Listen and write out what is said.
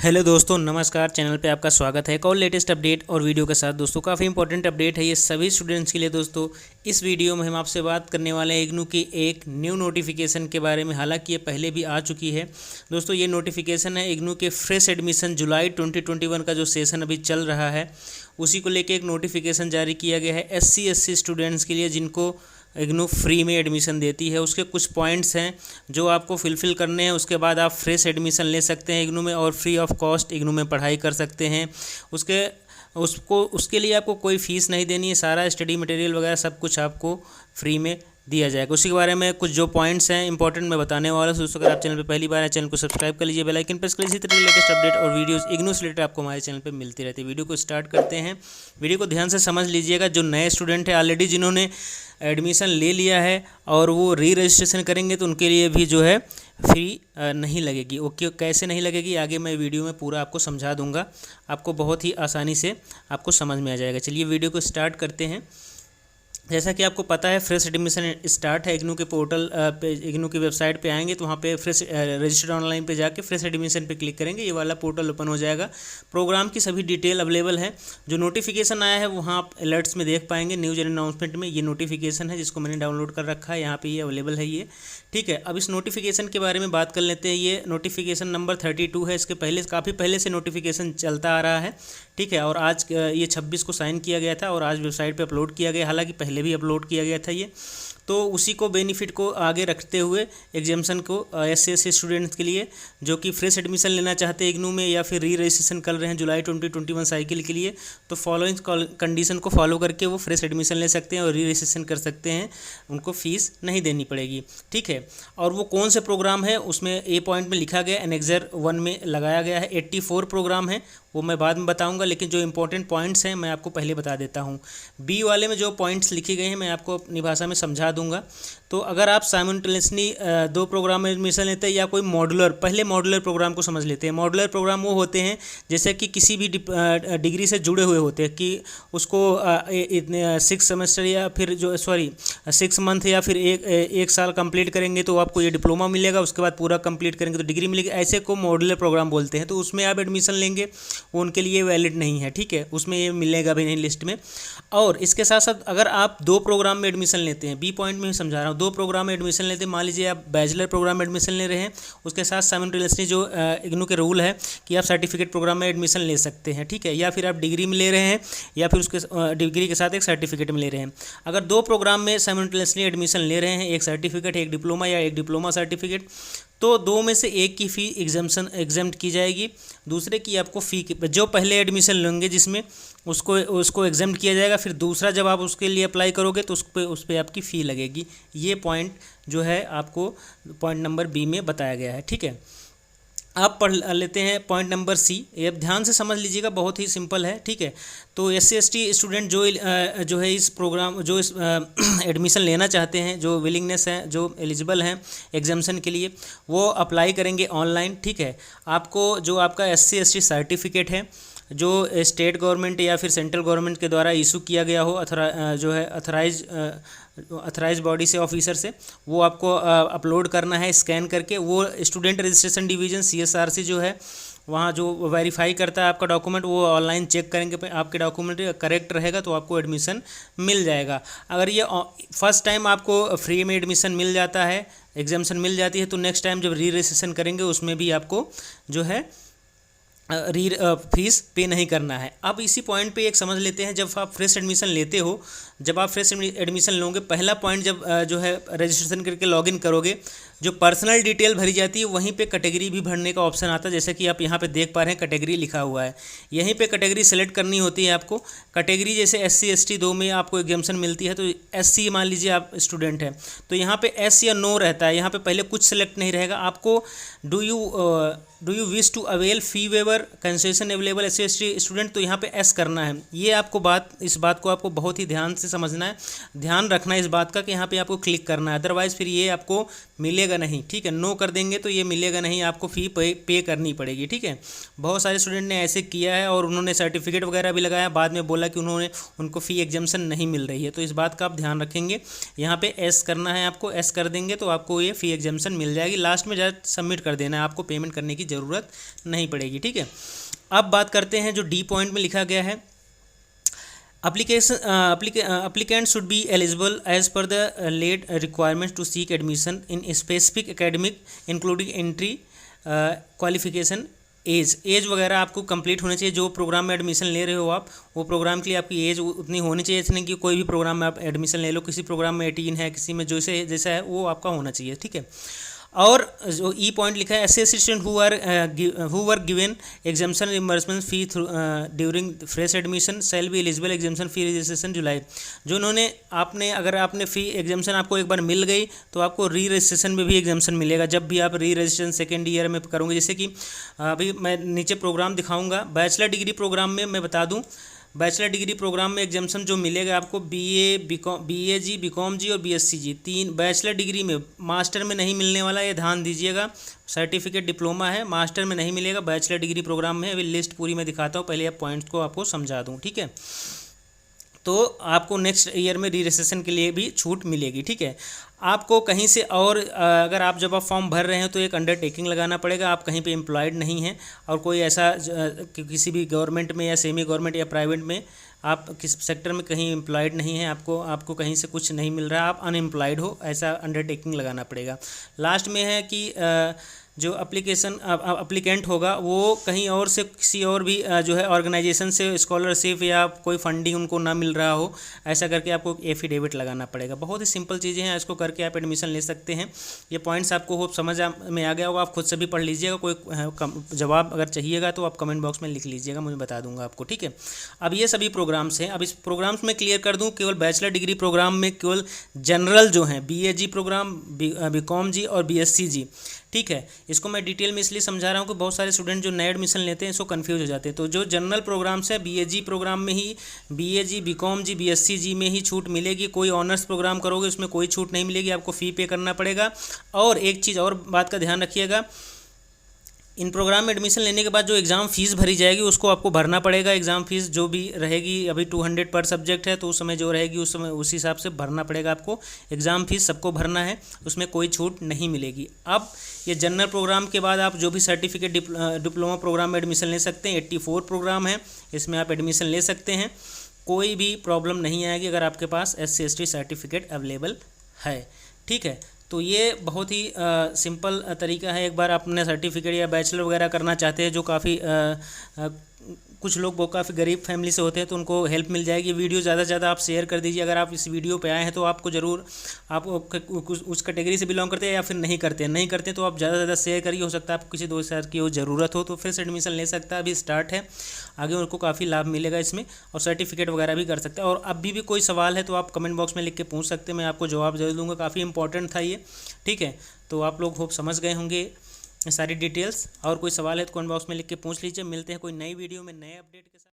Hello दोस्तों, नमस्कार। Channel पे आपका स्वागत है एक और लेटेस्ट अपडेट और वीडियो के साथ। दोस्तों काफ़ी इंपॉर्टेंट अपडेट है ये सभी स्टूडेंट्स के लिए। दोस्तों इस वीडियो में हम आपसे बात करने वाले हैं इग्नू की एक न्यू नोटिफिकेशन के बारे में। हालांकि ये पहले भी आ चुकी है। दोस्तों ये नोटिफिकेशन है इग्नू के फ्रेश एडमिशन जुलाई 2021 का जो सेशन अभी चल रहा है उसी को लेकर एक नोटिफिकेशन जारी किया गया है SC/SC स्टूडेंट्स के लिए, जिनको इग्नू फ्री में एडमिशन देती है। उसके कुछ पॉइंट्स हैं जो आपको फिलफिल करने हैं, उसके बाद आप फ्रेश एडमिशन ले सकते हैं इग्नू में और फ्री ऑफ कॉस्ट इग्नू में पढ़ाई कर सकते हैं। उसके लिए आपको कोई फ़ीस नहीं देनी है। सारा स्टडी मटेरियल वगैरह सब कुछ आपको फ्री में दिया जाएगा। उसी के बारे में कुछ जो पॉइंट्स हैं इंपॉर्टेंट मैं बताने वाला हूं। दोस्तों अगर आप चैनल पे पहली बार हैं, चैनल को सब्सक्राइब कर लीजिए, बेल आइकन प्रेस कर लीजिए। इसी तरह लेटेस्ट अपडेट और वीडियोस इग्नू से रिलेटेड आपको हमारे चैनल पे मिलती रहती है। वीडियो को स्टार्ट करते हैं। वीडियो को ध्यान से समझ लीजिएगा। जो नए स्टूडेंट हैं ऑलरेडी जिन्होंने एडमिशन ले लिया है और वो री रजिस्ट्रेशन करेंगे तो उनके लिए भी जो है फी नहीं लगेगी। ओके, कैसे नहीं लगेगी आगे मैं वीडियो में पूरा आपको समझा दूंगा। आपको बहुत ही आसानी से आपको समझ में आ जाएगा। चलिए वीडियो को स्टार्ट करते हैं। जैसा कि आपको पता है फ्रेश एडमिशन स्टार्ट है इग्नू के पोर्टल पे, इग्नू की वेबसाइट पे आएंगे तो वहाँ पे फ्रेश रजिस्टर्ड ऑनलाइन पे जाके फ्रेश एडमिशन पे क्लिक करेंगे, ये वाला पोर्टल ओपन हो जाएगा। प्रोग्राम की सभी डिटेल अवेलेबल है। जो नोटिफिकेशन आया है वहाँ आप अलर्ट्स में देख पाएंगे। न्यूज एंड अनाउंसमेंट में ये नोटिफिकेशन है जिसको मैंने डाउनलोड कर रखा है, यहाँ पर ये अवेलेबल है ये। ठीक है, अब इस नोटिफिकेशन के बारे में बात कर लेते हैं। ये नोटिफिकेशन नंबर 32 है। इसके पहले काफ़ी पहले से नोटिफिकेशन चलता आ रहा है। ठीक है, और आज ये 26 को साइन किया गया था और आज वेबसाइट पे अपलोड किया गया। हालांकि पहले भी अपलोड किया गया था ये, तो उसी को बेनिफिट को आगे रखते हुए एग्जाम्सन को SC/SC स्टूडेंट्स के लिए जो कि फ्रेश एडमिशन लेना चाहते हैं इग्नू में या फिर री रजिस्ट्रेशन कर रहे हैं जुलाई 2021 साइकिल के लिए, तो फॉलोइंग कंडीशन को फॉलो करके वो फ्रेश एडमिशन ले सकते हैं और री रजिस्ट्रेशन कर सकते हैं। उनको फ़ीस नहीं देनी पड़ेगी। ठीक है, और वो कौन से प्रोग्राम है उसमें ए पॉइंट में लिखा गया, एनेक्सर 1 में लगाया गया है। 84 प्रोग्राम है, वो मैं बाद में बताऊंगा, लेकिन जो इंपॉर्टेंट पॉइंट्स हैं मैं आपको पहले बता देता हूं। बी वाले में जो पॉइंट्स लिखे गए हैं मैं आपको अपनी भाषा में समझा दूंगा। तो अगर आप साइमल्टेनियसली 2 प्रोग्राम में एडमिशन लेते हैं या कोई मॉडुलर, पहले मॉडुलर प्रोग्राम को समझ लेते हैं। मॉडुलर प्रोग्राम वो होते हैं जैसे कि किसी भी डिग्री से जुड़े हुए होते हैं कि उसको 6 सेमेस्टर या फिर 6 मंथ या फिर एक साल कंप्लीट करेंगे तो आपको ये डिप्लोमा मिलेगा, उसके बाद पूरा कंप्लीट करेंगे तो डिग्री मिलेगी। ऐसे को मॉडुलर प्रोग्राम बोलते हैं। तो उसमें आप एडमिशन लेंगे वो उनके लिए वैलिड नहीं है। ठीक है, उसमें ये मिलेगा भी नहीं लिस्ट में। और इसके साथ साथ अगर आप 2 प्रोग्राम में एडमिशन लेते हैं, बी पॉइंट में ही समझा रहा हूँ, 2 प्रोग्राम में एडमिशन लेते हैं। मान लीजिए आप बैचलर प्रोग्राम में एडमिशन ले रहे हैं, उसके साथ साइमल्टेनियसली जो इग्नू के रूल है कि आप सर्टिफिकेट प्रोग्राम में एडमिशन ले सकते हैं। ठीक है, या फिर आप डिग्री में ले रहे हैं या फिर उसके डिग्री के साथ एक सर्टिफिकेट में ले रहे हैं। अगर 2 प्रोग्राम में साइमल्टेनियसली एडमिशन ले रहे हैं, एक सर्टिफिकेट एक डिप्लोमा या एक डिप्लोमा सर्टिफिकेट, तो 2 में से एक की फ़ी एग्जाम्प्ट की जाएगी, दूसरे की आपको फ़ी जो पहले एडमिशन लेंगे जिसमें उसको एग्जाम्प्ट किया जाएगा। फिर दूसरा जब आप उसके लिए अप्लाई करोगे तो उस पर आपकी फ़ी लगेगी। ये पॉइंट जो है आपको पॉइंट नंबर बी में बताया गया है। ठीक है, आप पढ़ लेते हैं पॉइंट नंबर सी। ये ध्यान से समझ लीजिएगा, बहुत ही सिंपल है। ठीक है, तो SC/ST स्टूडेंट जो है इस प्रोग्राम जो इस एडमिशन लेना चाहते हैं, जो विलिंगनेस है, जो एलिजिबल हैं एग्जाम्सन के लिए, वो अप्लाई करेंगे ऑनलाइन। ठीक है, आपको जो आपका SC/ST सर्टिफिकेट है जो स्टेट गवर्नमेंट या फिर सेंट्रल गवर्नमेंट के द्वारा इशू किया गया हो जो है अथराइज बॉडी से, ऑफिसर से, वो आपको अपलोड करना है स्कैन करके। वो स्टूडेंट रजिस्ट्रेशन डिवीज़न CSRC जो है वहाँ जो वेरीफाई करता है आपका डॉक्यूमेंट, वो ऑनलाइन चेक करेंगे आपके डॉक्यूमेंट करेक्ट रहेगा तो आपको एडमिशन मिल जाएगा। अगर ये फर्स्ट टाइम आपको फ्री में एडमिशन मिल जाता है, एग्जाम्शन मिल जाती है, तो नेक्स्ट टाइम जब री रजिस्ट्रेशन करेंगे उसमें भी आपको जो है फीस पे नहीं करना है। अब इसी पॉइंट पे एक समझ लेते हैं, जब आप फ्रेश एडमिशन लेते हो, जब आप फ्रेश एडमिशन लोगे, पहला पॉइंट जब जो है रजिस्ट्रेशन करके लॉगिन करोगे, जो पर्सनल डिटेल भरी जाती है वहीं पे कैटेगरी भी भरने का ऑप्शन आता है। जैसे कि आप यहाँ पे देख पा रहे हैं कैटेगरी लिखा हुआ है, यहीं पे कैटेगरी सेलेक्ट करनी होती है आपको। कैटेगरी जैसे SC/ST 2 में आपको एग्जाम्शन मिलती है, तो SC मान लीजिए आप स्टूडेंट हैं तो यहाँ पे एस या नो रहता है। यहाँ पे पहले कुछ सेलेक्ट नहीं रहेगा। आपको do you wish to avail fee waiver concession available SC/ST student, तो यहाँ पे एस करना है। ये आपको इस बात को आपको बहुत ही ध्यान से समझना है, ध्यान रखना है इस बात का कि यहाँ पे आपको क्लिक करना है, अदरवाइज़ फिर ये आपको मिलेगा नहीं। ठीक है, नो कर देंगे तो ये मिलेगा नहीं, आपको फ़ी पे करनी पड़ेगी। ठीक है, बहुत सारे स्टूडेंट ने ऐसे किया है और उन्होंने सर्टिफिकेट वगैरह भी लगाया, बाद में बोला कि उनको फ़ी एग्जाम्शन नहीं मिल रही है। तो इस बात का आप ध्यान रखेंगे। यहाँ पे एस करना है आपको, एस कर देंगे तो आपको ये फ़ी एग्जाम्शन मिल जाएगी। लास्ट में जस्ट सबमिट कर देना है, आपको पेमेंट करने की ज़रूरत नहीं पड़ेगी। ठीक है, अब बात करते हैं जो डी पॉइंट में लिखा गया है, applicant should be eligible as per the laid requirements to seek admission in a specific academic including entry qualification age वगैरह आपको कंप्लीट होनी चाहिए। जो प्रोग्राम में एडमिशन ले रहे हो आप, वो प्रोग्राम के लिए आपकी एज उतनी होनी चाहिए। ऐसे नहीं कि कोई भी प्रोग्राम में आप एडमिशन ले लो, किसी प्रोग्राम में 18 है, किसी में जैसे जैसा है वो आपका होना चाहिए। ठीक है, और जो ई पॉइंट लिखा है, assistant who were given exemption reimbursement fee during fresh admission shall be eligible exemption fee registration July. जो उन्होंने अगर आपने फ़ी एग्जाम्शन आपको एक बार मिल गई तो आपको री रजिस्ट्रेशन में भी एग्जाम्शन मिलेगा जब भी आप री रजिस्ट्रेशन सेकेंड ईयर में करोगे। जैसे कि अभी मैं नीचे प्रोग्राम दिखाऊंगा, बैचलर डिग्री प्रोग्राम में मैं बता दूँ, बैचलर डिग्री प्रोग्राम में एग्जाम्शन जो मिलेगा आपको BA जी, BCom जी और BSc जी, 3 बैचलर डिग्री में। मास्टर में नहीं मिलने वाला, ये ध्यान दीजिएगा। सर्टिफिकेट डिप्लोमा है, मास्टर में नहीं मिलेगा, बैचलर डिग्री प्रोग्राम में। अभी लिस्ट पूरी मैं दिखाता हूँ, पहले आप पॉइंट्स को आपको समझा दूँ। ठीक है, तो आपको नेक्स्ट ईयर में री रजिस्ट्रेशन के लिए भी छूट मिलेगी। ठीक है, आपको कहीं से और अगर आप जब आप फॉर्म भर रहे हैं तो एक अंडरटेकिंग लगाना पड़ेगा। आप कहीं पे एम्प्लॉयड नहीं हैं और कोई ऐसा किसी भी गवर्नमेंट में या सेमी गवर्नमेंट या प्राइवेट में आप किस सेक्टर में कहीं एम्प्लॉयड नहीं हैं, आपको कहीं से कुछ नहीं मिल रहा, आप अनएम्प्लॉयड हो, ऐसा अंडरटेकिंग लगाना पड़ेगा। लास्ट में है कि जो अप्लीकेंट होगा वो कहीं और से किसी और भी जो है ऑर्गेनाइजेशन से स्कॉलरशिप या कोई फंडिंग उनको ना मिल रहा हो, ऐसा करके आपको एफिडेविट लगाना पड़ेगा। बहुत ही सिंपल चीज़ें हैं, इसको करके आप एडमिशन ले सकते हैं। ये पॉइंट्स आपको होप समझ में आ गया होगा, आप खुद से भी पढ़ लीजिएगा। कोई जवाब अगर चाहिएगा तो आप कमेंट बॉक्स में लिख लीजिएगा, मुझे बता दूंगा आपको। ठीक है, अब ये सभी प्रोग्राम्स हैं। अब इस प्रोग्राम्स में क्लियर कर दूँ, केवल बैचलर डिग्री प्रोग्राम में केवल जनरल जो हैं BA प्रोग्राम, BCom जी और BSc जी। ठीक है, इसको मैं डिटेल में इसलिए समझा रहा हूँ कि बहुत सारे स्टूडेंट जो नए एडमिशन लेते हैं इसको कंफ्यूज हो जाते हैं। तो जो जनरल प्रोग्राम्स है BA प्रोग्राम में ही BA BCom जी BSc जी में ही छूट मिलेगी। कोई ऑनर्स प्रोग्राम करोगे उसमें कोई छूट नहीं मिलेगी, आपको फ़ी पे करना पड़ेगा। और एक चीज़ और बात का ध्यान रखिएगा, इन प्रोग्राम में एडमिशन लेने के बाद जो एग्ज़ाम फ़ीस भरी जाएगी उसको आपको भरना पड़ेगा। एग्ज़ाम फ़ीस जो भी रहेगी, अभी 200 पर सब्जेक्ट है तो उस समय जो रहेगी उस समय उस हिसाब से भरना पड़ेगा आपको। एग्ज़ाम फ़ीस सबको भरना है, उसमें कोई छूट नहीं मिलेगी। अब ये जनरल प्रोग्राम के बाद आप जो भी सर्टिफिकेट डिप्लोमा प्रोग्राम में एडमिशन ले सकते हैं। 84 प्रोग्राम है, इसमें आप एडमिशन ले सकते हैं, कोई भी प्रॉब्लम नहीं आएगी अगर आपके पास SC/ST सर्टिफिकेट अवेलेबल है। ठीक है, तो ये बहुत ही सिंपल तरीका है। एक बार अपने सर्टिफिकेट या बैचलर वगैरह करना चाहते हैं, जो काफ़ी कुछ लोग वो काफ़ी गरीब फैमिली से होते हैं तो उनको हेल्प मिल जाएगी। वीडियो ज़्यादा से ज़्यादा आप शेयर कर दीजिए। अगर आप इस वीडियो पे आए हैं तो आपको ज़रूर, आप उस कैटेगरी से बिलोंग करते हैं या फिर नहीं करते तो आप ज़्यादा से ज़्यादा शेयर करिए। हो सकता है आपको किसी दोस्त यार की वो ज़रूरत हो तो फिर से एडमिशन ले सकता है। अभी स्टार्ट है, आगे उनको काफ़ी लाभ मिलेगा इसमें, और सर्टिफिकेट वगैरह भी कर सकते हैं। और अभी भी कोई सवाल है तो आप कमेंट बॉक्स में लिख के पूछ सकते हैं, मैं आपको जवाब जरूर दूँगा। काफ़ी इंपॉर्टेंट था ये। ठीक है, तो आप लोग होप समझ गए होंगे सारी डिटेल्स। और कोई सवाल है तो कमेंट बॉक्स में लिख के पूछ लीजिए। मिलते हैं कोई नई वीडियो में नए अपडेट के साथ।